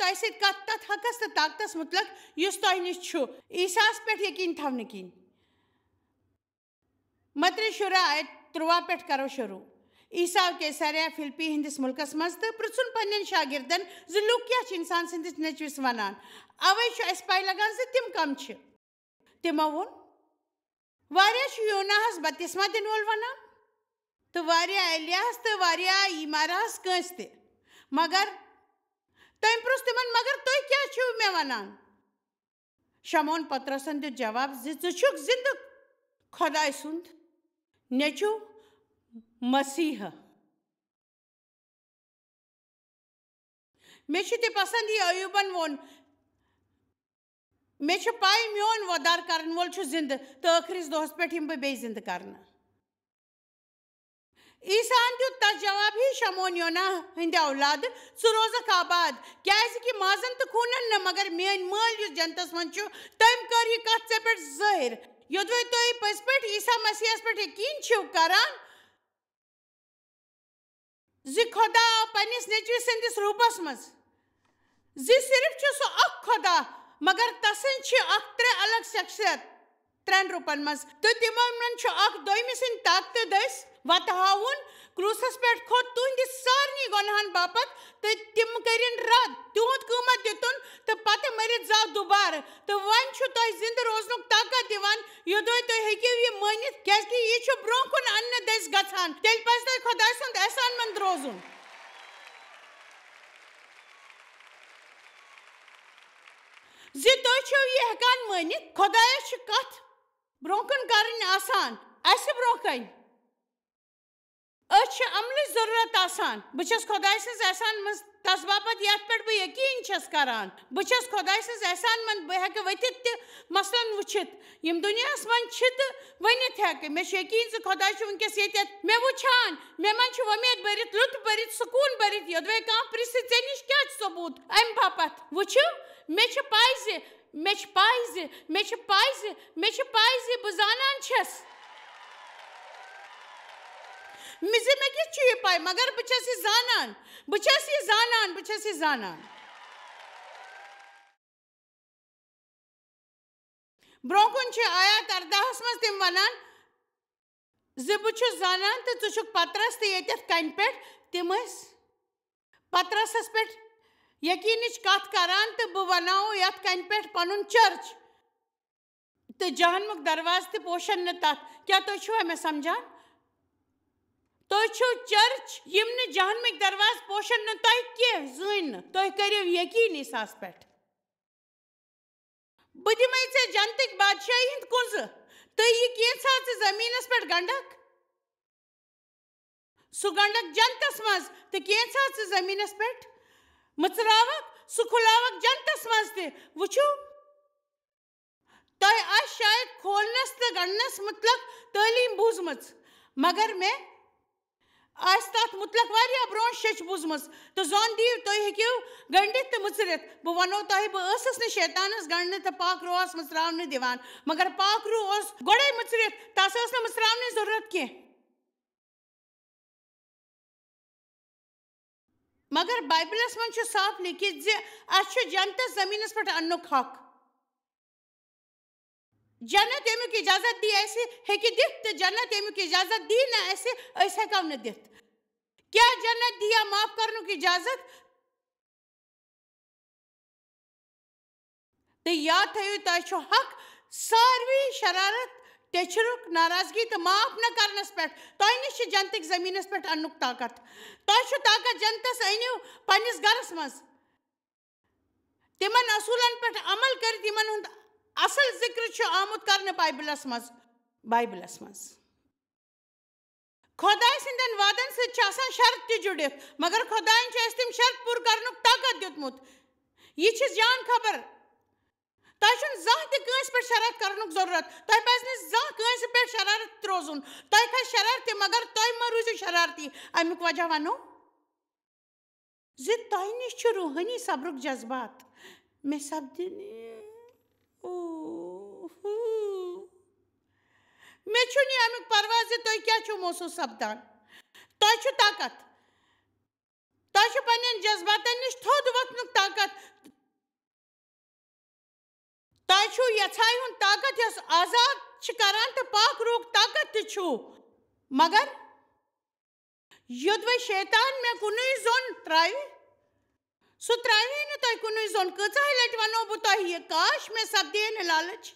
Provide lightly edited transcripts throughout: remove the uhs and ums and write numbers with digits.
تۄہہِ سۭتۍ کتھ تتھ حقس تہٕ طاقتس متعلق یُس تۄہہِ نِش چھُ عیساہس پٮ۪ٹھ یقیٖن تھاونہٕ کِنۍ. متی 13 پٮ۪ٹھ کرو شروع. عیسیٰ کیساریا فلپی ہندس ملکس مز تہٕ پرژھُن پننٮ۪ن شاگردن زِ لوٗکھ کیٛاہ چھِ انسان سٕنٛدِس نیٚچوِس ونان. اوے چھُ اسہِ پاے لگان زِ تِم کم چھِ. تِمو ووٚن واریاہ چھُ یوناہس بپتسمہ دِنہٕ وول ونان تہٕ واریاہ ایلیاہس تہٕ واریاہ ایماراہس کٲنٛسہِ تہِ. مگر تٔمۍ پرُژھ تِمن مگر تُہۍ کیٛاہ چھِو مےٚ ونان. شمعون پطرسن دیُت جواب زِ ژٕ چھُکھ زِندٕ خۄداے سُنٛد نیٚچوٗ مسیح. مےٚ چھُ تہِ پسنٛد یہِ ایوٗبن ووٚن مےٚ چھِ پاے میون وۄدار کرن وول چھُ زِندٕ تہٕ ٲخرس دۄہس پٮ۪ٹھ یِمہٕ بہٕ بیٚیہِ زِندٕ کرنہٕ. عیساہن دیُت تس جواب ہے شمعون یونا ہٕنٛدِ اولادٕ ژٕ روزکھ آباد کیٛازِ کہِ مازن تہٕ خوٗنن نہٕ مگر میٲنۍ مٲلۍ یُس جنتس منٛز چھُ تٔمۍ کٔر یہِ کتھ ژےٚ پٮ۪ٹھ ظٲہِر. یوٚدوے تُہۍ پٔزۍ پٲٹھۍ عیسیٰ مسیحس پٮ۪ٹھ یقیٖن چھِو کران زِ خۄدا آو پننِس نیٚچوِ سٕنٛدِس روٗپس منٛز زِ صرف چھُ سُہ اکھ خۄدا مگر تسٕنٛز چھِ اکھ 3 الگ شخصیت 3 روٗپن منٛز تہٕ تِمو منٛز چھُ اکھ دوٚیمہِ سٕنٛدِ طاقتہٕ دٔسۍ وتہٕ ہاوُن کروٗسس پٮ۪ٹھ کھوٚت تُہنٛدِ سارنٕے گۄنہن باپتھ تہٕ تِم کٔرِنۍ رد تِہُنٛد قۭمت دِتُن تہٕ پتہٕ مٔرِتھ زاو دُبارٕ تہٕ وۄنۍ چھُ تۄہہِ زِندٕ روزنُک طاقت دِوان یوٚدوے تُہۍ ہیٚکِو یہِ مٲنِتھ کیٛازِکہِ یہِ چھُ برٛونٛہہ کُن اننہٕ دٔسۍ گژھان تیٚلہِ پزِ تۄہہِ خۄداے سُنٛد احسان منٛد روزُن. زِ تُہۍ چھِو یہِ ہٮ۪کان مٲنِتھ خۄدایس چھِ کتھ برٛونٛہہ کُن کرٕنۍ آسان اسہِ برٛونٛہہ کنہِ أسۍ چھِ عملٕچ ضروٗرت آسان. بہٕ چھس خۄداے سٕنٛز احسان منٛز تس باپتھ یتھ پٮ۪ٹھ بہٕ یقیٖن چھس کران. بہٕ چھس خۄداے سٕنٛز احسان منٛد بہٕ ہٮ۪کہٕ ؤتھِتھ تہِ مثلاً وٕچھِتھ یِم دُنیاہس منٛز چھِ تہٕ ؤنِتھ ہٮ۪کہٕ مےٚ چھُ یقیٖن زِ خۄداے چھُ وٕنکیٚس ییٚتٮ۪تھ مےٚ وٕچھان مےٚ منٛز چھُ وۄمید بٔرِتھ لُطف بٔرِتھ سکوٗن بٔرِتھ یوٚدوے کانٛہہ پرژھِ ژےٚ نِش کیٛاہ چھُ ثبوٗت امہِ باپتھ. وٕچھِو مےٚ چھِ پاے زِ بہٕ زانان چھس مےٚ کِتھ چھُ یہِ پاے مگر بہٕ چھس یہِ زانان. برٛونٛہہ کُن چھِ آیات 18 منٛز تِم ونان زِ بہٕ چھُس زانان تہٕ ژٕ چھُکھ پترس تہٕ ییٚتٮ۪تھ کنہِ پٮ۪ٹھ تِم ٲسۍ پترسس پٮ۪ٹھ یقیٖنٕچ کتھ کران تہٕ بہٕ بناوو یتھ کنہِ پٮ۪ٹھ پنُن چرچ تہٕ جہنمُک دروازٕ تہِ پوشن نہٕ تتھ. کیٛاہ تُہۍ چھِوا مےٚ سمجھان؟ تُہۍ چھِو چرچ یِم نہٕ جہنمٕکۍ دروازٕ پوشن نہٕ تۄہہِ کینٛہہ زٕہٕنۍ نہٕ. تُہۍ کٔرِو یقیٖن عیساہس پٮ۪ٹھ. بہٕ دِمے ژےٚ جنتٕکۍ بادشٲہی ہٕنٛدۍ کُنٛزٕ تہٕ یہِ کینٛژھا ژٕ زٔمیٖنس پٮ۪ٹھ گنڈکھ سُہ گنڈکھ جنتس منٛز تہٕ کینٛژھا ژٕ زٔمیٖنس پٮ۪ٹھ مٕژراوکھ سُہ کھُلاوکھ جنتس منٛز تہِ. وٕچھِو تۄہہِ آسہِ شاید کھولنس تہٕ گنڈنس متعلق تعلیٖم بوٗزمٕژ مگر مےٚ آسہِ تتھ متعلق واریاہ برونٛہہ شیٚچھ بوٗزمٕژ تہٕ زۄن دِیِو تُہۍ ہیٚکِو گٔنڈِتھ تہٕ مٕژرِتھ. بہٕ ونو تۄہہِ بہٕ ٲسٕس نہٕ شیطانس گنڈنہٕ تہٕ پاک روحس مٕژراونہٕ دِوان مگر پاک روح اوس گۄڈے مٕژرِتھ تس ٲس نہٕ مٕژراونٕچ ضروٗرت کینٛہہ. مگر بایبلس منٛز چھُ صاف لیکھِتھ زِ اسہِ چھُ جنتس زٔمیٖنس پٮ۪ٹھ اننُک حق. جنت ییٚمیُک اجازت دی اسہِ ہیٚکہِ دِتھ تہٕ جنت ییٚمیُک اجازت دی نہٕ اسہِ أسۍ ہٮ۪کو نہٕ دِتھ. کیٛاہ جنت دِیا معاف کرنُک اجازت تہٕ یاد تھٲیِو تۄہہِ چھُ حق ساروٕے شرارت ٹیچھرُک ناراضگی تہٕ معاف نہ کرنس پٮ۪ٹھ. تۄہہِ نِش چھِ جنتٕکۍ زٔمیٖنس پٮ۪ٹھ اننُک طاقت. تۄہہِ چھُ طاقت جنتس أنِو پننِس گرس منٛز تِمن اصوٗلن پٮ۪ٹھ عمل کٔرِتھ یِمن ہُنٛد اصل ذِکر چھُ آمُت کرنہٕ بایبلس منٛز. خۄداے سٕنٛدٮ۪ن وادن سۭتۍ چھِ آسان شرط تہِ جُڑِتھ مگر خۄداین چھُ اَسہِ تِم شرط پوٗرٕ کرنُک طاقت دیُتمُت. یہِ چھِ جان خبر تۄہہِ چھُنہٕ زانٛہہ تہِ کٲنٛسہِ پٮ۪ٹھ شرارت کرنُک ضروٗرت. تۄہہِ پزِ نہٕ زانٛہہ کٲنٛسہِ پٮ۪ٹھ شرارت روزُن. تۄہہِ کھسہِ شرارتہِ مگر تُہۍ مہ روٗزِو شرارتی. امیُک وجہ ونو زِ تۄہہِ نِش چھُ روحٲنی صبرُک جذبات. مےٚ سپدِ مےٚ چھُنہٕ یہِ امیُک پرواہ زِ تُہۍ کیٛاہ چھِو محسوٗس سپدان. تۄہہِ چھُ طاقت تۄہہِ چھُ پننٮ۪ن جذباتن نِش تھوٚد وۄتھنُک طاقت تۄہہِ چھُو یژھایہِ ہُنٛد طاقت یۄس آزاد چھِ کران تہٕ پاک روٗحُک طاقت تہِ چھُو مگر یوٚدوَے شیطان مےٚ کُنُے زوٚن ترٛاوِ سُہ ترٛاوِ نہٕ تۄہہِ کُنُے زوٚن کۭژاہ لٹہِ وَنو بہٕ تۄہہِ یہِ کاش مےٚ سپدے نہٕ لالٕچ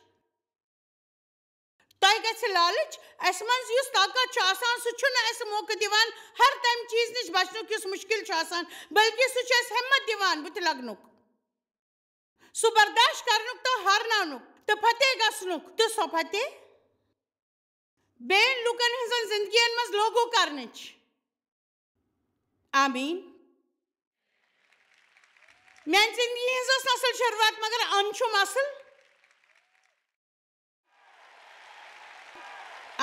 تۄہہِ گژھِ لالٕچ اَسہِ منٛز یُس طاقت چھُ آسان سُہ چھُنہٕ اَسہِ موقعہٕ دِوان ہر تَمہِ چیٖز نِش بچنُک یُس مُشکِل چھُ آسان بلکہِ سُہ چھُ اَسہِ ہمت دِوان بُتھِ لگنُک سُہ برداشت کرنُک تہٕ ہارناونُک تہٕ فتح گژھنُک تہٕ سۄ فتح بیٚیَن لُکن ہٕنٛزن زندگین منٛز لوگوٗ کرنٕچ آمیٖن میانہِ زندگی ہٕنٛز ٲس نہٕ اصل شروعات مگر اَن چھُم اصل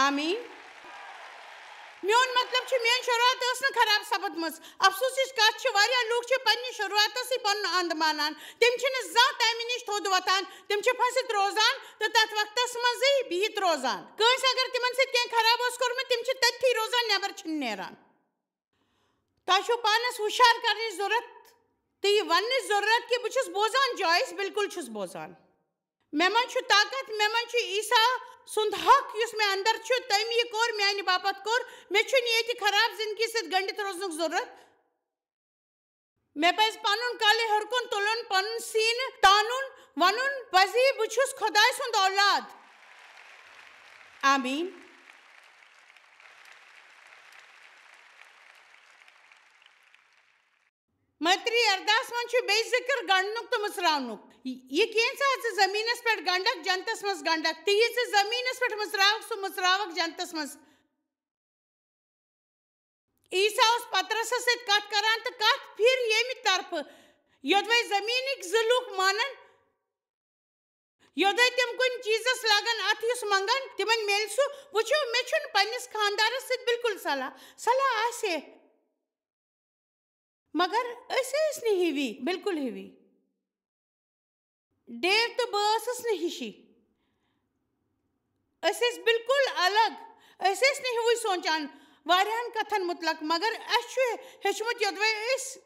آمیٖن میون مطلب چھُ میٲنۍ شروعات ٲس نہٕ خراب سپدمٕژ افسوٗسٕچ کتھ چھِ واریاہ لُکھ چھِ پننہِ شروعاتسٕے پنُن انٛد مانان تِم چھِنہٕ زانٛہہ تمہِ نِش تھوٚد وۄتھان تِم چھِ پھٔسِتھ روزان تہٕ تتھ وقتس منٛزٕے بِہِتھ روزان کٲنٛسہِ اگر تِمن سۭتۍ کینٛہہ خراب اوس کوٚرمُت تِم چھِ تٔتھی روزان نٮ۪بر چھِنہٕ نیران تۄہہِ چھُو پانس ہُشار کرنٕچ ضروٗرت تہٕ یہِ وننٕچ ضروٗرت کہِ بہٕ چھُس بوزان جایس بِلکُل چھُس بوزان مےٚ منٛز چھُ طاقت مےٚ منٛز چھُ عیٖسا سُنٛد حق یُس مےٚ انٛدر چھُ تٔمۍ یہِ کوٚر میانہِ باپتھ کوٚر مےٚ چھُنہٕ ییٚتہِ خراب زندگی سۭتۍ گٔنڈِتھ روزنُک ضروٗرت مےٚ پزِ پنُن کلہٕ ہیوٚر کُن تُلُن پنُن سیٖنہٕ تانُن ونُن پزی بہٕ چھُس خۄداے سُنٛد اولاد آمیٖن مٲتری ارداس منٛز چھُ بیٚیہِ ذِکر گنڈنُک تہٕ مٕژراونُک یہِ کینٛژھا ژٕ زٔمیٖنس پٮ۪ٹھ گنڈکھ جنتس منٛز گنڈکھ تہٕ یہِ ژٕ زٔمیٖنس پٮ۪ٹھ مٕژراوکھ سُہ مٕژراوکھ جنتس منٛز عیٖسا اوس پترسس سۭتۍ کتھ کران تہٕ کتھ پھِرِ ییٚمہِ طرفہٕ یوٚدوَے زٔمیٖنٕکۍ زٕ لُکھ مانن یوٚدوَے تِم کُنہِ چیٖزس لاگن اتھ یُس منگن تِمن میلہِ سُہ وٕچھِو مےٚ چھُنہٕ پننِس خانٛدارس سۭتۍ بِلکُل صلاح آسہِ ہے مگر أسۍ ٲسۍ نہٕ ہِوی بِلکُل ہِوی ڈیو تہٕ بہٕ ٲسٕس نہٕ ہِشی أسۍ ٲسۍ بِلکُل الگ أسۍ ٲسۍ نہٕ ہِوُے سونٛچان واریاہن کتھن مُتلق مگر اَسہِ چھُ ہیٚچھمُت یوٚدوَے أسۍ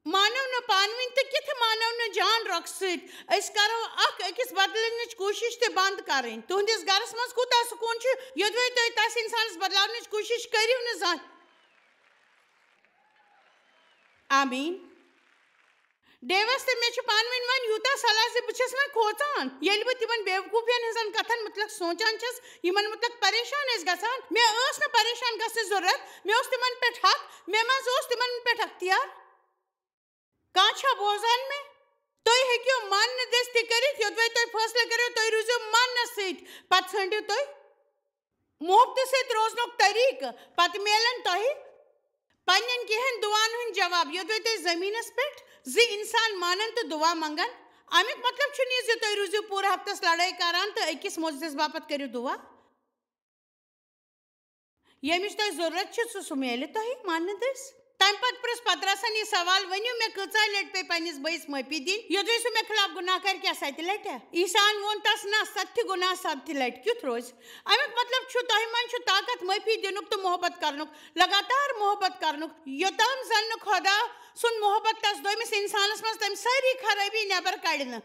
مانو نہٕ پانہٕ ؤنۍ تہٕ کِتھٕ مانو نہٕ جان رۄخ سۭتۍ أسۍ کرو اکھ أکِس بدلنٕچ کوٗشش تہِ بنٛد کرٕنۍ تُہنٛدِس گرس منٛز کوٗتاہ سکوٗن چھُ یوٚدوَے تُہۍ تس انسانس بدلاونٕچ کوٗشش کٔرِو نہٕ زانٛہہ آمیٖن ڈیوس تہٕ مےٚ چھُ پانہٕ ؤنۍ وۄنۍ یوٗتاہ صلاح زِ بہٕ چھَس وۄنۍ کھوژان ییٚلہِ بہٕ تِمن بیوقوٗفین ہٕنٛزن کتھن مُتعلق سونٛچان چھَس یِمن مُتعلق پریشان ٲسۍ گژھان مےٚ ٲس نہٕ پریشان گژھنٕچ ضروٗرت مےٚ اوس تِمن پٮ۪ٹھ حق مےٚ منٛز اوس تِمن پٮ۪ٹھ اختیار کانٛہہ چھا بوزان مےٚ تُہۍ ہیٚکِو ماننہٕ دٔسۍ تہِ کٔرِتھ یوٚدوَے تُہۍ فٲصلہٕ کٔرِو تُہۍ روٗزِو ماننس سۭتۍ پتہٕ ژھٲنٛڈِو تُہۍ محبتہٕ سۭتۍ روزنُک طریٖقہٕ پتہٕ میلن تۄہہِ پننٮ۪ن کینٛہن دُعاہن ہُنٛد جواب یوٚدوَے تُہۍ زٔمیٖنس پٮ۪ٹھ زٕ انسان مانن تہٕ دُعا منگن امیُک مطلب چھُنہٕ یہِ زِ تُہۍ روٗزِو پوٗرٕ ہفتس لڑٲے کران تہٕ أکِس موزس باپتھ کٔرِو دُعا ییٚمِچ تۄہہِ ضروٗرت چھِ سُہ میلہِ تۄہہِ ماننہٕ دٔسۍ تمہِ پتہٕ پرٛژھ پترسن یہِ سوال ؤنِو مےٚ کۭژاہ لٹہِ پیٚیہِ پننِس بٲیِس معٲفی دِنۍ یوٚدوَے سُہ مےٚ خٕلاف گُناہ کرِ کیٛاہ 7 لٹہِ عیٖساہن ووٚن تس نہ 7 گُناہ 7 لٹہِ کیُتھ روزِ امیُک مطلب چھُ تۄہہِ منٛز چھُ طاقت معٲفی دِنُک تہٕ محبت کرنُک لگاتار محبت کرنُک یوٚتام زن نہٕ خۄدا سُنٛد محبت تس دوٚیمِس انسانس منٛز تمہِ سٲری خرٲبی نٮ۪بر کڑِ نہٕ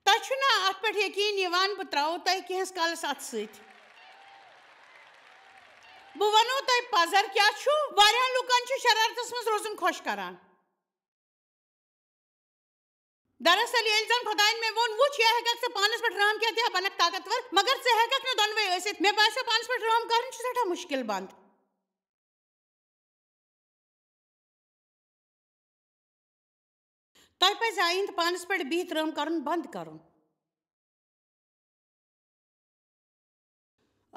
تۄہہِ چھُنا اتھ پٮ۪ٹھ یقیٖن یِوان بہٕ ترٛاوو تۄہہِ کینٛہس کالس اتھ سۭتۍ بہٕ ونو تۄہہِ پزر کیٛاہ چھُ واریاہن لُکن چھُ شرارتس منٛز روزُن خۄش کران دراصل ییٚلہِ زن خۄداین مےٚ ووٚن وٕچھ یا ہٮ۪ککھ ژٕ پانس پٮ۪ٹھ رحم کیٛاہ دِیا بنکھ طاقتور مگر ژٕ ہٮ۪ککھ نہٕ دۄنوَے ٲسِتھ مےٚ باسیو پانس پٮ۪ٹھ رحم کرُن چھُ سٮ۪ٹھاہ مُشکِل بنٛد تۄہہِ پزِ آیِندٕ پانس پٮ۪ٹھ بِہِتھ رحم کرُن بنٛد کرُن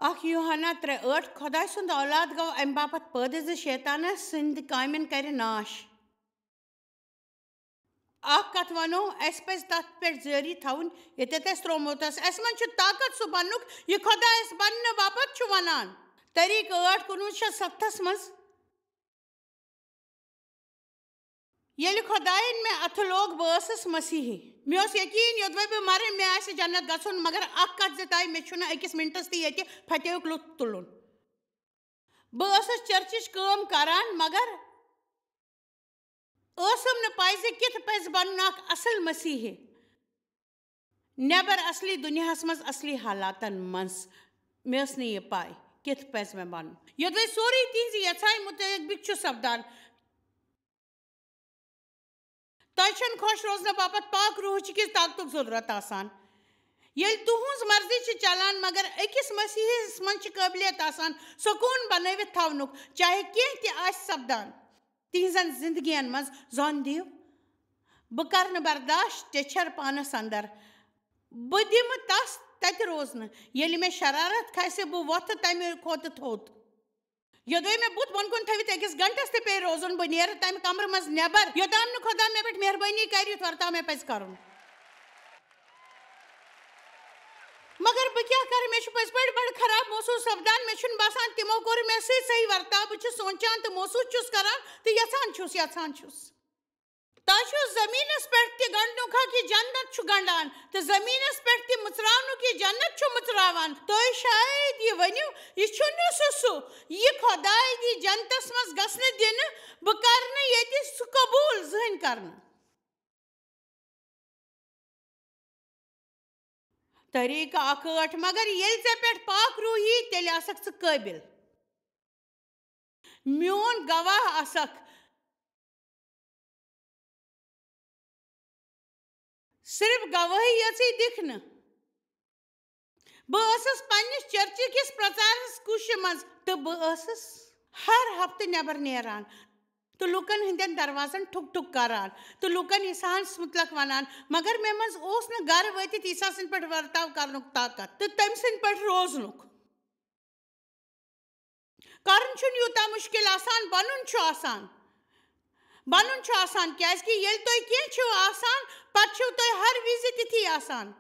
اکھ یوحنا 3:8 خۄداے سُنٛد اولاد گوٚو امہِ باپتھ پٲدٕ زِ شیطانس سٕنٛدِ کامٮ۪ن کرِ ناش اکھ کتھ ونو اسہِ پزِ تتھ پٮ۪ٹھ جٲری تھاوٕنۍ ییٚتٮ۪تھ اسہِ تروومُت اوس اسہِ منٛز چھُ طاقت سُہ بننُک یہِ خۄدا اسہِ بننہٕ باپتھ چھُ ونان طریٖقہٕ 8:19-7 منٛز ییٚلہِ خۄدایَن مےٚ اَتھٕ لوگ بہٕ ٲسٕس مسیحی مےٚ اوس یقیٖن یوٚدوَے بہٕ مرٕ مےٚ آسہِ جنت گژھُن مگر اکھ کتھ زِ تۄہہِ مےٚ چھُنہٕ أکِس مِنٹس تہِ ییٚتہِ فتحُک لُطف تُلُن بہٕ چرچٕچ کٲم کران مگر ٲسٕم نہٕ پاے زِ کِتھ پزِ بنُن اکھ اصل مسیحی نیبر اصلی دُنیاہس منٛز اصلی حالاتن منٛز مےٚ ٲس نہٕ یہِ پاے کِتھ پزِ مےٚ بنُن یوٚدوے سورُے تِہنٛزِ یژھایہِ مُطٲبِق چھُ سپدان تۄہہِ چھُنہٕ خۄش روزنہٕ باپتھ پاک روحٕچ کِژھ طاقتُک ضروٗرت آسان ییٚلہِ تُہنٛز مرضی چھِ چلان مگر أکِس مسیحس منٛز چھِ قٲبلیت آسان سکوٗن بنٲوِتھ تھاونُک چاہے کینٛہہ تہِ آسہِ سپدان تِہنٛزن زندگین منٛز زۄن دِیِو بہٕ کرٕ نہٕ برداشت ٹیچھر پانس اندر بہٕ دِمہٕ تس تتہِ روزنہٕ ییٚلہِ مےٚ شرارت کھسہِ بہٕ وۄتھٕ تمہِ کھۄتہٕ تھوٚد یوٚدوے مےٚ بُتھ بۄن کُن تھٲوِتھ أکِس گنٹس تہِ پیٚیہِ روزُن بہٕ نیرٕ تمہِ کمرٕ منٛز نٮ۪بر یوٚتام نہٕ خۄدا مےٚ پٮ۪ٹھ مہربٲنی کرِ یُتھ ورتاو مےٚ پزِ کرُن مگر بہٕ کیٛاہ کرٕ مےٚ چھُ پٔزۍ پٲٹھۍ بڑٕ خراب محسوٗس سپدان مےٚ چھُنہٕ باسان تِمو کوٚر مےٚ سۭتۍ صحیح ورتاو بہٕ چھُس سونٛچان تہٕ محسوٗس چھُس کران تہٕ یژھان چھُس تۄہہِ چھُو زٔمیٖنس پٮ۪ٹھ تہِ گنڈنُک حق یہِ جنت چھُ گنڈان تہٕ زٔمیٖنس پٮ۪ٹھ تہِ مٕژراونُک یہِ جنت چھُ مٕژراوان تُہۍ شاید یہِ ؤنِو یہِ چھُنہٕ سُہ یہِ خۄداے دی جنتس منٛز گژھنہٕ دِنہٕ بہٕ کرٕ نہٕ ییٚتہِ سُہ قبوٗل زٕہٕنۍ کرنہٕ طریٖقہٕ اکھ ٲٹھ مگر ییٚلہِ ژےٚ پٮ۪ٹھ پاک روح یی تیٚلہِ آسکھ ژٕ قٲبِل میون گواہ آسکھ صرف گوٲہی یٲژٕے دِکھ نہٕ بہٕ ٲسٕس پننِس چرچہِ کِس پرٛچارس کوٗششہِ منٛز تہٕ بہٕ ٲسٕس ہر ہفتہٕ نٮ۪بر نیران تہٕ لُکن ہٕنٛدٮ۪ن دروازن ٹھُک ٹھُک کران تہٕ لُکن عیٖساہس مُتلق ونان مگر مےٚ منٛز اوس نہٕ گرٕ وٲتِتھ عیٖسا سٕنٛدِ پٲٹھۍ ورتاو کرنُک طاقت تہٕ تٔمۍ سٕنٛدِ پٲٹھۍ روزنُک کرُن چھُنہٕ یوٗتاہ مُشکِل آسان بنُن چھُ آسان کیازِ کہِ ییٚلہِ تُہۍ کینٛہہ چھِو آسان پتہٕ چھِو تُہۍ ہر وِزِ تِتھی آسان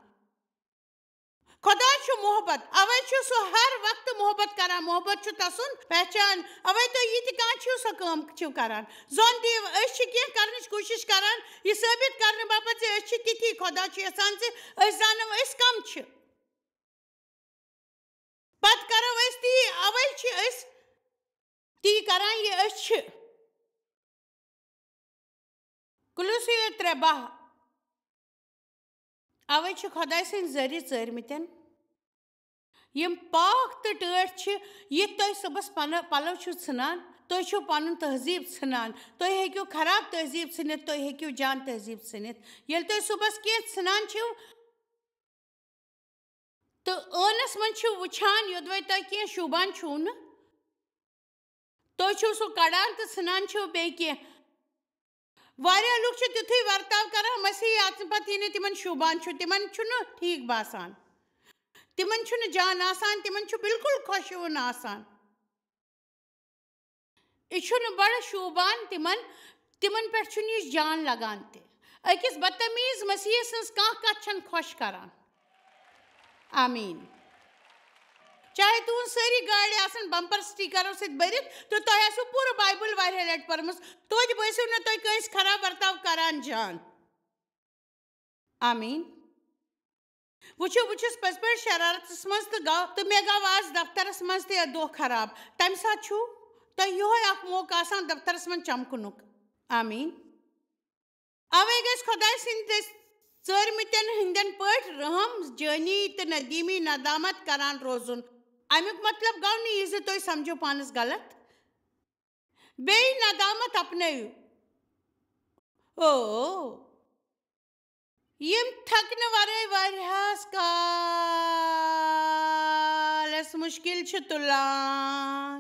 خۄدا چھُ محبت اوے چھُ سُہ ہر وقتہٕ محبت کران محبت چھُ تسُنٛد پہچان اوے تُہۍ یہِ تہِ کانٛہہ چھِو سۄ کٲم چھِو کران زۄن دِیِو أسۍ چھِ کینٛہہ کرنٕچ کوٗشش کران یہِ ثٲبت کرنہٕ باپتھ زِ أسۍ چھِ تِتھی خۄدا چھُ یژھان زِ أسۍ زانو أسۍ کم چھِ پتہٕ کرو أسۍ تی اوے چھِ أسۍ تی کران یہِ أسۍ چھِ کُلوسیو 3:12 اوے چھِ خۄداے سٕنٛدۍ ذٔریعہٕ ژٲرمٕتٮ۪ن یِم پاک تہٕ ٹٲٹھۍ چھِ یِتھ تُہۍ صُبحس پلو چھِو ژھٕنان تُہۍ چھِو پنُن تہذیٖب ژھٕنان تُہۍ ہیٚکِو خراب تہذیٖب ژھٕنِتھ تُہۍ ہیٚکِو جان تہذیٖب ژھٕنِتھ ییٚلہِ تُہۍ صُبحس کینٛہہ ژھٕنان چھِو تہٕ ٲنس منٛز چھِو وٕچھان یوٚدوے تۄہہِ کینٛہہ شوٗبان چھُو نہٕ تُہۍ چھِو سُہ کڑان تہٕ ژھٕنان چھِو بیٚیہِ کینٛہہ واریاہ لُکھ چھِ تیُتھُے ورتاو کران مسیحی اژنہٕ پتہٕ یہِ نہٕ تِمن شوٗبان چھُ تِمن چھُنہٕ ٹھیٖک باسان تِمن چھُنہٕ جان آسان تِمن چھُ بالکُل خۄشوُن آسان یہِ چھُنہٕ بڑٕ شوٗبان تِمن پٮ۪ٹھ چھُنہٕ یہِ جان لگان تہِ أکِس بدتمیٖز مسیحی سٕنٛز کانٛہہ کتھ چھنہٕ خۄش کران آمیٖن چاہے تُہنٛز سٲری گاڑِ آسن بمپر سٹیکرو سۭتۍ بٔرِتھ تہٕ تۄہہِ آسِوٕ پوٗرٕ بایبٕل واریاہ لٹہِ پٔرمٕژ توتہِ بٲسِو نہٕ تُہۍ کٲنٛسہِ خراب ورتاو کران جان آمیٖن وٕچھِو بہٕ چھُس پٔزۍ پٲٹھۍ شرارتس منٛز تہٕ مےٚ گوٚو آز دفترس منٛز تہِ دۄہ خراب تمہِ ساتہٕ چھُو تۄہہِ یِہوے اکھ موقعہٕ آسان دفترس منٛز چمکنُک آمیٖن اوے گژھِ خۄداے سٕنٛدِس ژٲرمٕتٮ۪ن ہٕنٛدٮ۪ن پٲٹھۍ رحم جٲنی تہٕ ندیٖمی ندامت کران روزُن امیُک مطلب گوٚو نہٕ یہِ زِ تُہۍ سمجھو پانس غلط بیٚیہِ ندامت اپنٲیِو یِم تھکنہٕ ورٲے واریاہس کالس مُشکِل چھِ تُلان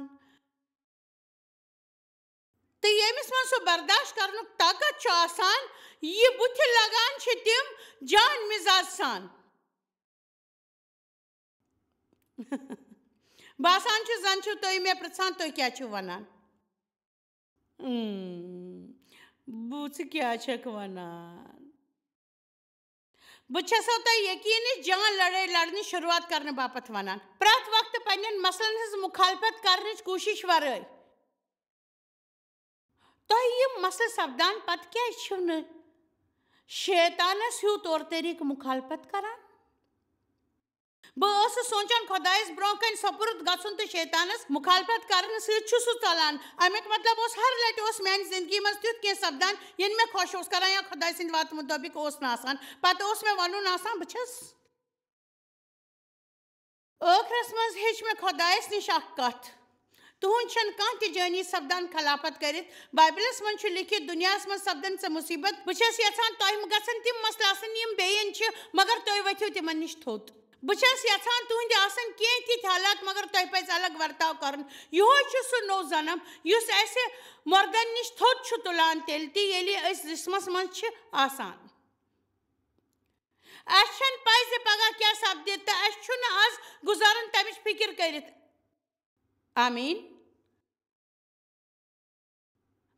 تہٕ ییٚمِس منٛز سُہ برداشت کرنُک طاقت چھُ آسان یہِ بُتھِ لگان چھِ تِم جان مِزاز سان باسان چھُ زن چھِو تُہۍ مےٚ پرژھان تُہۍ کیٛاہ چھِو ونان ژٕ کیٛاہ چھکھ ونان بہٕ چھسو تۄہہِ یقیٖنٕچ جان لڑٲے لڑنٕچ شروٗعات کرنہٕ باپتھ ونان پرٛٮ۪تھ وقتہٕ پننٮ۪ن مسلن ہٕنٛز مُخالفت کرنٕچ کوٗشش ورٲے تۄہہِ یِم مسلہٕ سپدان پتہٕ کیٛازِ چھِو نہٕ شیطانس ہیوٗ طور طریٖقہٕ مُخالفت کران بہٕ سونچان خۄدایس برونٛہہ کنہِ سپُرد گژھُن تہٕ شیطانس مُخالفت کرنہٕ سۭتۍ چھُ سُہ ژلان. امیُک مطلب اوس ہر لٹہِ اوس میانہِ زندگی منٛز تیُتھ کینٛہہ سپدان ییٚلہِ مےٚ خۄش اوس کران یا خۄداے سٕنٛدِ واتہٕ مُطٲبق اوس نہٕ آسان. پتہٕ اوس مےٚ ونُن آسان بہٕ چھَس. ٲخرس منٛز ہیٚچھ مےٚ خۄدایس نِش اکھ کتھ. تُہُنٛد چھنہٕ کانٛہہ تہِ جٲنی سپدان خلافت کٔرِتھ. بایبلس منٛز چھُ لیکھِتھ دُنیاہس منٛز سپدن ژےٚ مُصیبت. بہٕ چھَس یژھان تۄہہِ گژھن تِم مسلہٕ آسٕنۍ یِم بیٚیَن چھِ مگر تُہۍ ؤتھِو تِمن نِش تھوٚد. بہٕ چھَس یژھان تُہنٛدِ آسن کینٛہہ تِتھۍ حالات مگر تۄہہِ پزِ الگ ورتاو کرُن. یِہوے چھُ سُہ نوٚو زنم یُس اسہِ مردن نِش تھوٚد چھُ تُلان تیٚلہِ تہِ ییٚلہِ أسۍ جسمس منٛز چھِ آسان. اسہِ چھنہٕ پاے زِ پگاہ کیٛاہ سپدِ تہٕ اسہِ چھُنہٕ آز گُزارُن تمِچ فِکر کٔرِتھ. آمیٖن.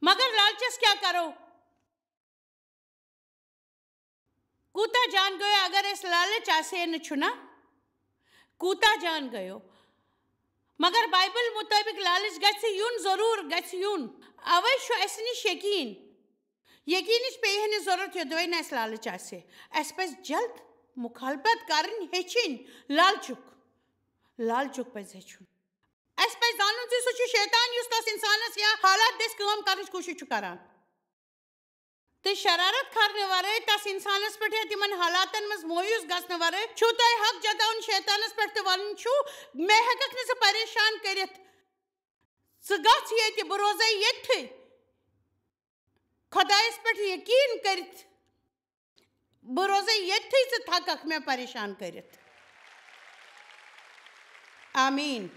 مگر لالچس کیٛاہ کرو؟ کوٗتاہ جان گٔیو اگر أسۍ لالٕچ آسہِ نہٕ چھُنا؟ کوٗتاہ جان گٔیو؟ مگر بایبل مُطٲبق لالٕچ گژھِ یُن ضروٗر گژھِ یُن. اوے چھُ اسہِ نِش یقیٖن. یقیٖنٕچ پیٚیہِ ہے نہٕ ضروٗرت یوٚدوے نہٕ اسہِ لالٕچ آسہِ. اسہِ پزِ جلد مُخالفت کرٕنۍ ہیٚچھِنۍ. لالچُک پزِ ہیٚچھُن. اسہِ پزِ زانُن زِ سُہ چھُ شیطان یُس تس انسانس یا حالات دٔسۍ کٲم کرنٕچ کوٗشش چھُ کران. تہٕ شرارت کرنہٕ ورٲے تس انسانس پٮ۪ٹھ یا تِمن حالاتن منٛز مویوٗس گژھنہٕ ورٲے چھُو تۄہہِ حق جتاوُن شیطانس پٮ۪ٹھ تہٕ ونُن چھُ مےٚ ہٮ۪ککھ نہٕ ژٕ پریشان کٔرِتھ. ژٕ گژھ ییٚتہِ بہٕ روزے ییٚتھٕے. خۄدایس پٮ۪ٹھ یقیٖن کٔرِتھ بہٕ روزے ییٚتھٕے ژٕ تھککھ مےٚ پریشان کٔرِتھ. آمیٖن.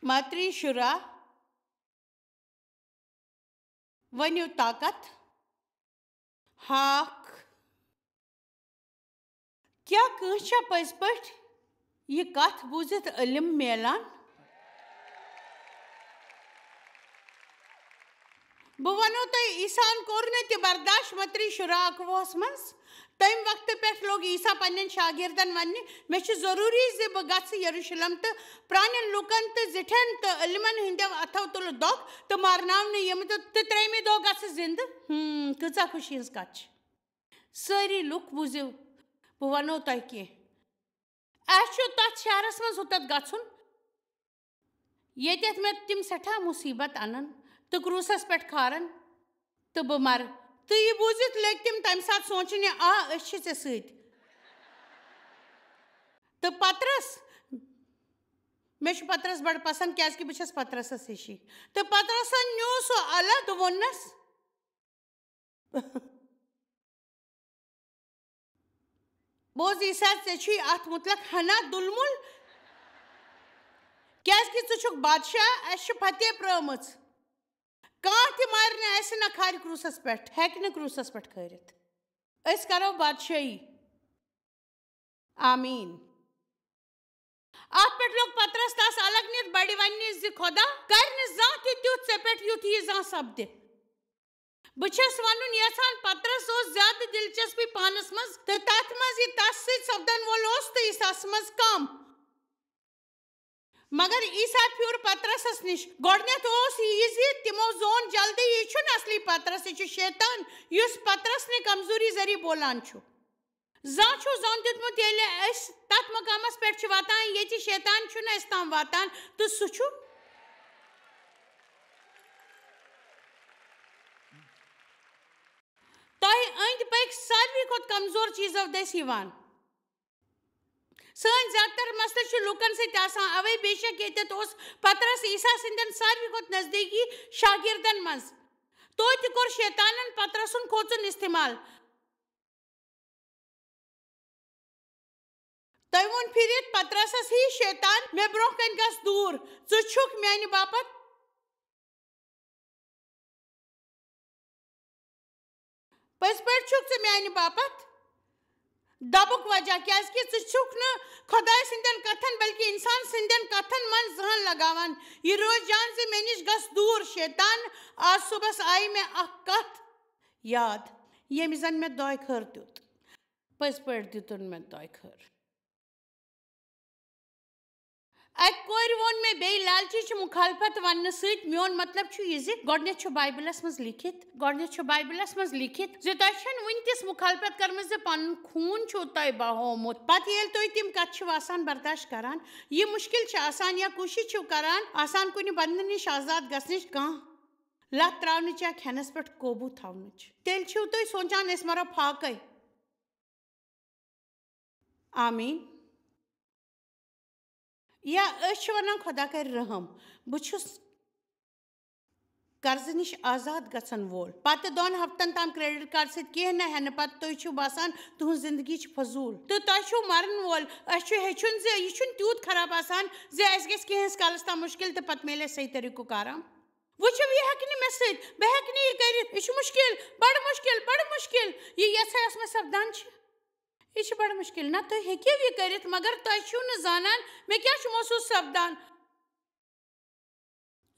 ماتری شُراہ ؤنِو طاقت ہاکھ. کیٛاہ کٲنٛسہِ چھا پٔزۍ پٲٹھۍ یہِ کتھ بوٗزِتھ علم میلان؟ بہٕ ونو تۄہہِ عیٖساہن کوٚر نہٕ تہِ برداش متری شُراہ 11 منٛز. تمہِ وقتہٕ پٮ۪ٹھ لوٚگ عیٖسا پننٮ۪ن شاگِردن وننہِ مےٚ چھُ ضروٗری زِ بہٕ گژھٕ یروشلم تہٕ پرانٮ۪ن لُکن تہٕ زِٹھٮ۪ن تہٕ عٔلمن ہٕنٛدٮ۪و اتھو تُلہٕ دۄکھ تہٕ مارناونہٕ یِمہٕ تہٕ ترٛیٚیمہِ دۄہ گژھٕ زِندٕ. کۭژاہ خوشی ہٕنٛز کتھ چھِ. سٲری لُکھ بوٗزِو بہٕ ونو تۄہہِ کینٛہہ. اسہِ چھُ تتھ شہرس منٛز ہُتتھ گژھُن ییٚتٮ۪تھ مےٚ تِم سٮ۪ٹھاہ مُصیبت انن تہٕ کروٗسس پٮ۪ٹھ کھارن تہٕ بہٕ مرٕ. تہٕ یہِ بوٗزِتھ لٔگۍ تِم تمہِ ساتہٕ سونٛچنہِ أسۍ چھِ ژےٚ سۭتۍ. تہٕ پترس مےٚ چھُ پترس بڑٕ پسنٛد کیٛازِ کہِ بہٕ چھس پترسس ہِشی. تہٕ پترسن نیوٗ سُہ الگ تہٕ ووٚننس بوز عیٖسا ژےٚ چھُے اتھ مُتلق ہنا دُلمُل کیٛازِ کہِ ژٕ چھُکھ بادشاہ. اسہِ چھِ فتح پرٛٲمٕژ. کانٛہہ تہِ مارِ نہٕ اسہِ نہ کھارِ کروٗسس پٮ۪ٹھ ہیٚکہِ نہٕ کروٗسس پٮ۪ٹھ کھٲرِتھ. أسۍ کرو بادشٲہی. آمیٖن. اتھ پٮ۪ٹھ لوٚگ پترس تس الگ نِتھ بڑِ وننہِ زِ خۄدا کرِ نہٕ زانٛہہ تہِ تیُتھ ژےٚ پٮ۪ٹھ یُتھ یہِ زانٛہہ سپدِ. بہٕ چھس ونُن یژھان پترس اوس زیادٕ دلچسپی پانس منٛز تہٕ تتھ منٛز یہِ تس سۭتۍ سپدن وول اوس تہٕ عیٖساہس منٛز کم. مگر عیٖسا پھیوٗر پترسس نِش. گۄڈٕنیتھ اوس یہِ زِ تِمو زون جلدی یہِ چھُنہٕ اصلی پترس یہِ چھُ شیطان یُس پترسنہِ کمزوری ذٔریعہٕ بولان چھُ. زانٛہہ چھُو زوٚن دیُتمُت ییٚلہِ أسۍ تتھ مقامس پٮ۪ٹھ چھِ واتان ییٚتہِ شیطان چھُنہٕ اسہِ تام واتان تہٕ سُہ چھُ تۄہہِ أنٛدۍ پٔکۍ ساروٕے کھۄتہٕ کمزور چیٖزو دٔسۍ یِوان. سٲنۍ زیادٕ تر مسلہٕ چھُ لُکن سۭتۍ آسان. اوے بے شک ییٚتٮ۪تھ اوس پترس عیٖسا سٕنٛدٮ۪ن ساروٕے کھۄتہٕ نزدیٖکی شاگِردن منٛز. توتہِ کوٚر شیطانن پترس سُنٛد کھوژُن استعمال. تۄہہِ ووٚن پھِرِتھ پترسس ہی شیطان مےٚ برونٛہہ کنہِ گژھ دوٗر. ژٕ چھُکھ میانہِ باپتھ پٔزۍ پٲٹھۍ چھُکھ ژٕ میانہِ باپتھ دبُک وجہ کیٛازِ کہِ ژٕ چھُکھ نہٕ خۄداے سٕنٛدٮ۪ن کتھن بلکہِ انسان سٕنٛدٮ۪ن کتھن منٛز زٕہٕنۍ لگاوان. یہِ روز جان زِ مےٚ نِش گژھ دوٗر. شیطان آز صُبحس آیہِ مےٚ اکھ کتھ یاد ییٚمہِ زن مےٚ دۄے خٲر دیُت. پٔزۍ پٲٹھۍ دِتُن مےٚ دۄے خٲر. اک کور وون میں بے لالچی مخالفت ون ست میون مطلب یہ گۄڈنیتھ بائبلس مز لکھت زِ تۄہہِ چھنہٕ وُنہِ تِژھ مخالفت کٔرمٕژ زِ پنُن خوٗن چھُو تۄہہِ بہومُت پتہٕ ییٚلہِ تُہۍ تِم کتھٕ چھِو آسان برداشت کران یہ مشکل چھِ آسان یا کوٗشش چھِو کران آسان کُنہِ بندنہٕ نِش آزاد گژھنٕچ کانٛہہ لت تراونٕچ یا کھٮ۪نس پٮ۪ٹھ قوبوٗ تھاونٕچ تیٚلہِ چھِو تُہۍ سونٛچان أسۍ مرو فاقے آمیٖن یا أسۍ چھِ ونان خۄدا کَرِ رحم بہٕ چھُس قرضہٕ نِش آزاد گژھن وول پتہٕ 2 ہفتن تام کریڈٹ کارڈ سۭتۍ کینٛہہ نہٕ ہٮ۪نہٕ پتہٕ تُہۍ چھِو باسان تُہنٛز زندگی چھِ فضوٗل تہٕ تۄہہِ چھُو مرن وول اَسہِ چھُ ہیٚچھُن زِ یہِ چھُنہٕ تیوٗت خراب آسان زِ اَسہِ گژھِ کینٛہَس کالس تام مُشکل تہٕ پتہٕ میلہِ اَسہِ صحیح طریٖقُک آرام وٕچھِو یہِ ہٮ۪کہِ نہٕ مےٚ سۭتۍ بہٕ ہٮ۪کہٕ نہٕ یہِ کٔرِتھ یہِ چھُ مُشکل بڑٕ مُشکل یہِ یژھے اوس مےٚ سپدان چھِ یہ بڑٕ مُشکل نہ تُہۍ ہیٚکِو یہِ کٔرِتھ مگر تۄہہِ چھِو نہٕ زانان مےٚ کیٛاہ چھُ محسوٗس سپدان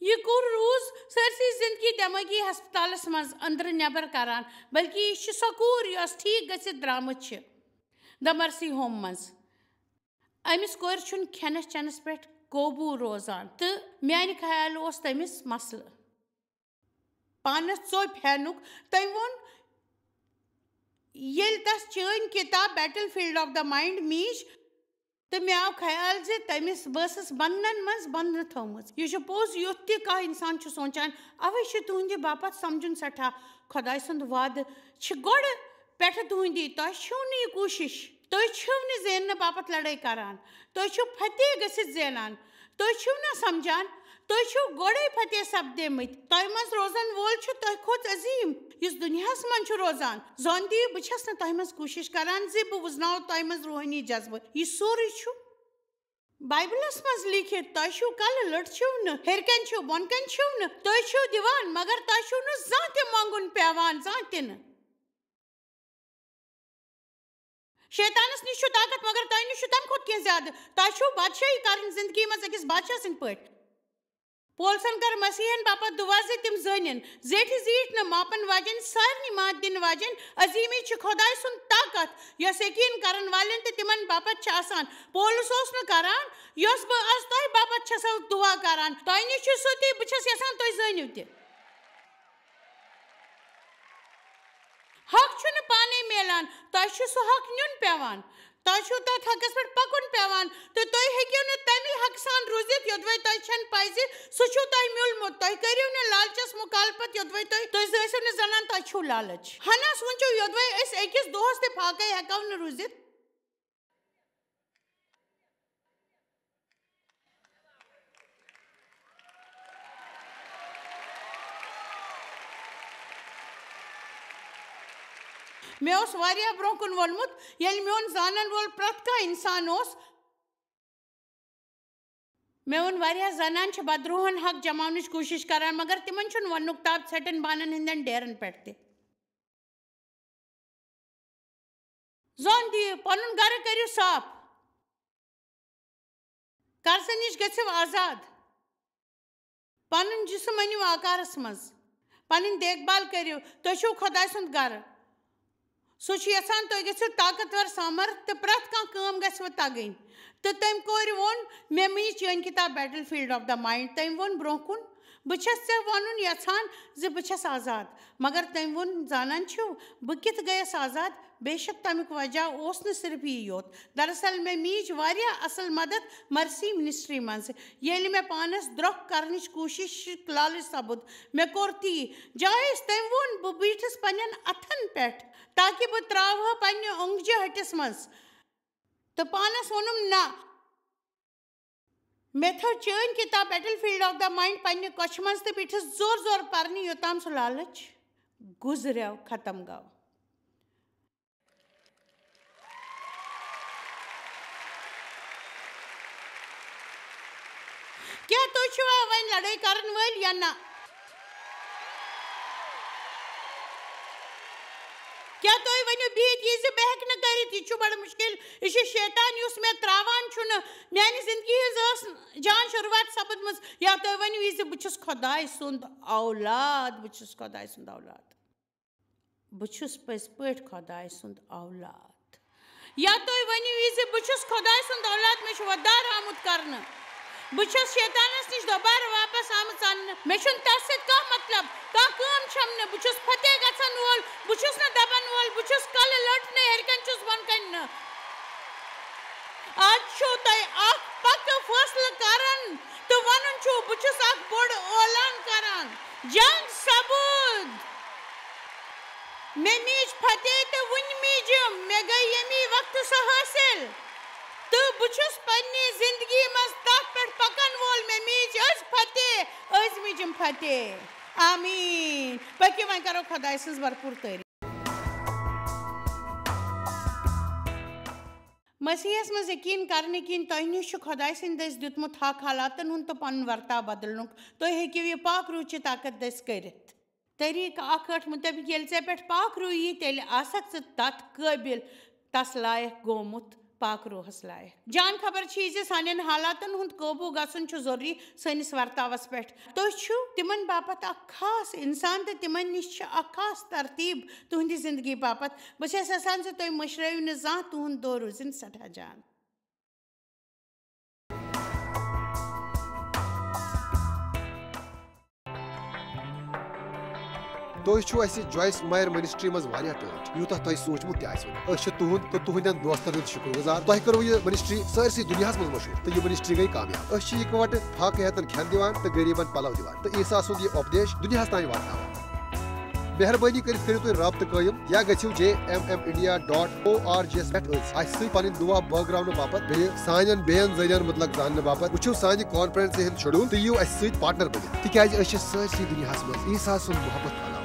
یہ کوٗر روٗز سٲرسٕے زندگی دٮ۪مٲغی ہسپتالس منٛز أنٛدرٕ نٮ۪بر کران بلکہِ یہِ چھِ سۄ کوٗر یۄس ٹھیٖک گٔژھِتھ درٛامٕژ چھِ د مرسی ہوم منٛز أمِس کورِ چھُنہٕ کھٮ۪نس چٮ۪نس پٮ۪ٹھ قوبوٗ روزان تہٕ میانہِ خیال اوس تٔمِس مسلہٕ پانس ژوٚپ ہٮ۪نُک تٔمۍ ووٚن ییٚلہِ تس چٲنۍ کِتاب battle field of the mind میٖج تہٕ مےٚ آو خیال زِ تٔمِس بہٕ ٲسٕس بنٛدنن منٛز بنٛدنہٕ تھٲومٕژ یہ چھُ پوٚز یُتھ تہِ کانٛہہ انسان چھُ سونٛچان اوے چھُ تُہنٛدِ باپتھ سمجُن سٮ۪ٹھاہ خۄداے سُنٛد وعدٕ چھِ گۄڈٕ پٮ۪ٹھٕ تُہنٛدی تۄہہِ چھُو نہٕ یہِ کوٗشش تُہۍ چھِو نہٕ زیننہٕ باپتھ لڑٲے کران تُہۍ چھِو فتح گٔژھِتھ زینان تُہۍ چھِو نہ سمجھان تُہۍ چھِو گۄڈے فتح سپدیمٕتۍ تۄہہِ منٛز روزن وول چھُ تۄہہِ کھۄتہٕ عظیٖم یُس دُنیاہس منٛز چھُ روزان زوٚن دِیِو بہٕ چھس نہٕ تۄہہِ منٛز کوٗشش کران زِ بہٕ وٕزناوو تۄہہِ منٛز روحٲنی جذبہٕ یہِ سورُے چھُ بائبلس منٛز لیٖکھِتھ تۄہہِ چھُو کلہٕ لٔٹھِو نہٕ ہیٚرِ کَنۍ چھِو بۄن کَنۍ چھِو نہٕ تُہۍ چھِو دِوان مگر تۄہہِ چھُو نہٕ زانٛہہ تہِ منٛگُن پیٚوان زانٛہہ تہِ نہٕ شیطانس نِش چھُ طاقت مگر تۄہہِ نِش چھُ تمہِ کھۄتہٕ کینٛہہ زیادٕ تۄہہِ چھُو بادشٲہی کرٕنۍ زندگی منٛز أکِس بادشاہ سٕنٛدۍ پٲٹھۍ پولسن کٔر مسیحن باپتھ دُعا زِ تِم زٲنِن زیٹھِ زیٖٹھ نہٕ ماپن واجٮ۪ن سارنٕے مات دِنہٕ واجٮ۪ن عظیٖمی چھِ خۄداے سُنٛد طاقت یۄس یقیٖن کرن والٮ۪ن تہٕ تِمن باپتھ چھِ آسان پولس اوس نہٕ کران یۄس بہٕ آز تۄہہِ باپتھ چھسو دُعا کران تۄہہِ نِش چھُ سُہ تہِ بہٕ چھس یژھان تُہۍ زٲنِو تہِ حق چھُنہٕ پانے میلان تۄہہِ چھُ سُہ حق نیُن پیٚوان تۄہہِ چھُو تتھ حقس پٮ۪ٹھ پکُن پیٚوان تہٕ تُہۍ ہیٚکِو نہٕ تمہِ حقہٕ سان روٗزِتھ یوٚدوے تۄہہِ چھنہٕ پاے زِ سُہ چھُو تۄہہِ میوٗلمُت تُہۍ کٔرِو نہٕ لالچس مُخالفت یوٚدوے تُہۍ ٲسِو نہٕ زانان تۄہہِ چھُو لالچ ہنا سوٗنٛچِو یوٚدوے أسۍ أکِس دۄہس تہِ فاقے ہٮ۪کو نہٕ روٗزِتھ مےٚ اوس واریاہ برونٛہہ کُن ووٚنمُت ییٚلہِ میون زانن وول پرٛٮ۪تھ کانٛہہ انسان اوس مےٚ ووٚن واریاہ زنانہٕ چھِ بدروہن حق جماونٕچ کوٗشش کران مگر تِمن چھُنہٕ وننُک تاب ژھٹٮ۪ن بانن ہٕنٛدٮ۪ن ڈیرن پٮ۪ٹھ تہِ زوٚن دِیِو پنُن گرٕ کٔرِو صاف قرضہٕ نِش گٔژھِو آزاد پنُن جسم أنِو آکارس منٛز پنٕنۍ دیکھ بال کٔرِو تُہۍ چھِو خۄداے سُنٛد گرٕ سُہ چھُ یژھان تُہۍ گٔژھِو طاقتور سامرتھ تہٕ پرٛٮ۪تھ کانٛہہ کٲم گژھوٕ تگٕنۍ تہٕ تٔمۍ کورِ ووٚن مےٚ میٖج چٲنۍ کِتاب battle field of the mind تٔمۍ ووٚن برونٛہہ کُن بہٕ چھس ژےٚ وَنُن یژھان زِ بہٕ چھس آزاد مگر تٔمۍ ووٚن زانان چھِو بہٕ کِتھ گٔیَس آزاد بے شک تَمیُک وجہ اوس نہٕ صرف یی یوت دراصل مےٚ میٖج واریاہ اصل مدد مرسی منسٹری منٛز ییٚلہِ مےٚ پانس درٛۄکھ کرنٕچ کوٗشش لالٕچ سپُد مےٚ کوٚر تی جایس تٔمۍ ووٚن بہٕ بیٖٹھٕس پننٮ۪ن اتھن پٮ۪ٹھ تاکہِ بہٕ تراوہا پننہِ اوٚنٛگجہِ ہٹِس منٛز تہٕ پانس ووٚنُم نہ مےٚ تھٲو چٲنۍ کِتاب battle field of the mind پننہِ کۄچھِ منٛز تہٕ بیٖٹھٕس زور زور پرنہِ یوٚتام سُہ لالٕچ گُزریو ختم گوٚو کیٛاہ تُہۍ چھِوا وۄنۍ لڑٲے کرن وٲلۍ یا نہ کیٛاہ تُہۍ ؤنِو بِہِتھ یہِ زِ بہٕ ہٮ۪کہٕ نہٕ کٔرِتھ یہِ چھُ بڑٕ مُشکل یہِ چھُ شیطان یُس مےٚ تراوان چھُنہٕ میانہِ زندگی ہٕنٛز ٲس جان شروٗعات سپٕدمٕژ یا تُہۍ ؤنِو یہِ زِ بہٕ چھُس خۄداے سُنٛد اولاد بہٕ چھُس خۄداے سُنٛد اولاد بہٕ چھُس پٔزۍ پٲٹھۍ خۄداے سُنٛد اولاد یا تُہۍ ؤنِو یہِ زِ بہٕ چھُس خۄداے سُنٛد اولاد مےٚ چھُ وۄدار آمُت کرنہٕ بچھس شیطانس نش دوبارہ واپس آمت ان میں چھن تس سۭتۍ کانٛہہ مطلب کانٛہہ کٲم چھم نہٕ بہٕ چھُس فتح گژھن وول بہٕ چھُس نہٕ دبن وول بہٕ چھُس کلہٕ لٔٹنہٕ ہیٚرِ کَنۍ چھُس بۄن کَنۍ نہٕ آز چھُو تۄہہِ اکھ پکہٕ فٲصلہٕ کران تہٕ ونُن چھُو بہٕ چھُس اکھ بوٚڑ اعلان کران جنگ سپُد مےٚ میٖج فتح تہٕ وُنہِ میٖجِم مےٚ گٔے ییٚمی وقتہٕ سۄ حٲصِل تہٕ بہٕ چھُس پننہِ زندگی منٛز تتھ پٮ۪ٹھ پکن وول مےٚ میٖج أزۍ فتح أزۍ میٖجِم فتح آمیٖن پٔکِو وۄنۍ کرو خۄداے سٕنٛز بھرپوٗر تعریٖف مسیحس منٛز یقیٖن کرنہٕ کِنۍ تۄہہِ نِش چھُ خۄداے سٕنٛدۍ دٔسۍ دیُتمُت حق حالاتن ہُنٛد تہٕ پنُن ورتاو بدلنُک تُہۍ ہیٚکِو یہِ پاک روٗحچہِ طاقت دٔسۍ کٔرِتھ طریٖقہٕ اکھ ٲٹھ مُطٲبِق ییٚلہِ ژےٚ پٮ۪ٹھ پاک روح یی تیٚلہِ آسکھ ژٕ تتھ قٲبِل تس لایق گوٚمُت پاک روحس لایق جان خبر چھِ یہِ زِ سانٮ۪ن حالاتن ہُنٛد قوبوٗ گژھُن چھُ ضروٗری سٲنِس ورتاوس پٮ۪ٹھ تُہۍ چھِو تِمن باپتھ اکھ خاص انسان تہٕ تِمن نِش چھِ اکھ خاص ترتیٖب تُہنٛدِ زندگی باپتھ بہٕ چھس یژھان زِ تُہۍ مٔشرٲیِو نہٕ زانٛہہ تُہُنٛد دۄہ روٗزِن سٮ۪ٹھاہ جان تُہۍ چھِو اَسہِ جویس مایر منسٹری منٛز واریاہ ٹٲٹھۍ یوٗتاہ تۄہہِ سوٗنٛچمُت تہِ آسِوٕ أسۍ چھِ تُہُنٛد تہٕ تُہنٛدٮ۪ن دوستن ہٕنٛدۍ شُکر گُزار تۄہہِ کٔرٕو یہِ منسٹری سٲرسٕے دُنیاہس منٛز مشہوٗر تہٕ یہِ منسٹری گٔے کامیاب أسۍ چھِ اِکوٹہٕ فاقہٕ ہیٚتن کھٮ۪ن دِوان تہٕ غریٖبن پلو دِوان تہٕ عیٖسا سُنٛد یہِ اُپدیش دُنیاہس تانۍ واتناوان مہربٲنی کٔرِتھ کٔرِو تُہۍ رٲبطہٕ قٲیِم یا گٔژھِو JMMindia.org یس پٮ۪ٹھ اَسہِ سۭتۍ پنٕنۍ دُعا بٲگراونہٕ باپتھ بیٚیہِ سانٮ۪ن بیٚین ذٔریعن مُتعلق زاننہٕ باپتھ وٕچھِو سانہِ کانفرنسہِ ہُنٛد شیڈوٗل تہٕ یِیِو اَسہِ سۭتۍ پارٹنر بٔنِتھ تِکیازِ أسۍ چھِ سٲرسٕے دُنیاہس منٛز عیٖسا سُنٛد محبت